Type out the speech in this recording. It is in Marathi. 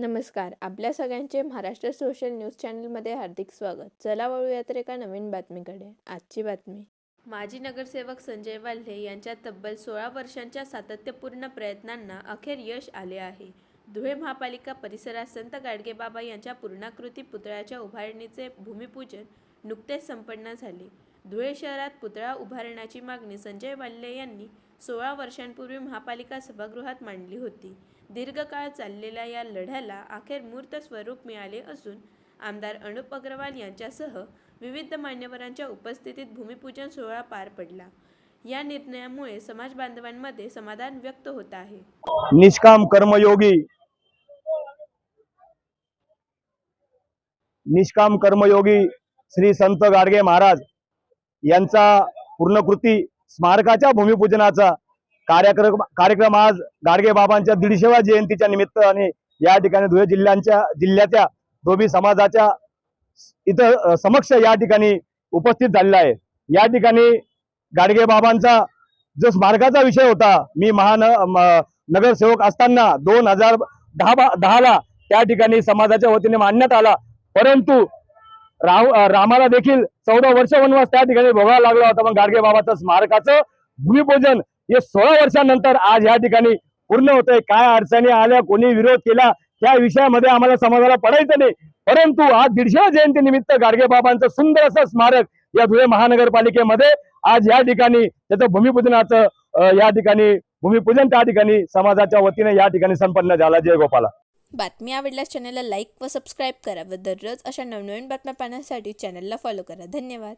नमस्कार. आपल्या सगळ्यांचे महाराष्ट्र सोशल न्यूज चॅनलमध्ये हार्दिक स्वागत. चला वळूयात एका नवीन बातमीकडे. आजची बातमी. माजी नगरसेवक संजय वाल्हे यांच्या तब्बल 16 वर्षांच्या सातत्यपूर्ण प्रयत्नांना अखेर यश आले आहे. धुळे महापालिका परिसरात संत गाडगेबाबा यांच्या पूर्णाकृती पुतळ्याच्या उभारणीचे भूमिपूजन नुकतेच संपन्न झाले. धुळे शहरात पुतळा उभारण्याची मागणी संजय वाल्हे यांनी 16 वर्षांपूर्वी महापालिका सभागृहात मांडली होती. दीर्घकाळ चाललेल्या या लढ्याला अखेर मूर्त स्वरूप मिळाले असून आमदार अनुप अग्रवाल यांच्यासह विविध मान्यवरांच्या उपस्थितीत भूमिपूजन सोहळा पार पडला. या निर्णयामुळे समाज बांधवांमध्ये समाधान व्यक्त होत आहे. निष्काम कर्मयोगी श्री संत गाडगे महाराज यांचा पूर्णकृती स्मारकाच्या भूमिपूजनाचा कार्यक्रम आज गाडगे बाबांच्या 150व्या जयंतीच्या निमित्ताने या ठिकाणी धुळे जिल्ह्याच्या धोबी समाजाच्या इथं समक्ष या ठिकाणी उपस्थित झालेला आहे. या ठिकाणी गाडगे बाबांचा जो स्मारकाचा विषय होता, मी नगरसेवक असताना 2010 ला त्या ठिकाणी समाजाच्या वतीने मांडण्यात आला, परंतु रामाला देखील 14 वर्ष वनवास त्या ठिकाणी भोगावा लागला होता. पण गाडगे बाबाचं स्मारकाचं भूमिपूजन हे 16 वर्षांनंतर आज या ठिकाणी पूर्ण होतंय. काय अडचणी आल्या, कोणी विरोध केला, त्या विषयामध्ये आम्हाला समाजाला पडायचं नाही, परंतु आज 150व्या जयंती निमित्त गाडगे बाबांचं सुंदर असं स्मारक या धुळे महानगरपालिकेमध्ये आज या ठिकाणी त्याचं भूमिपूजन त्या ठिकाणी समाजाच्या वतीने या ठिकाणी संपन्न झाला. जय गोपाला. बातमी आवडल्यास चॅनलला लाईक व सबस्क्राईब करा व दररोज अशा नवनवीन बातम्या पाहण्यासाठी चॅनलला फॉलो करा. धन्यवाद.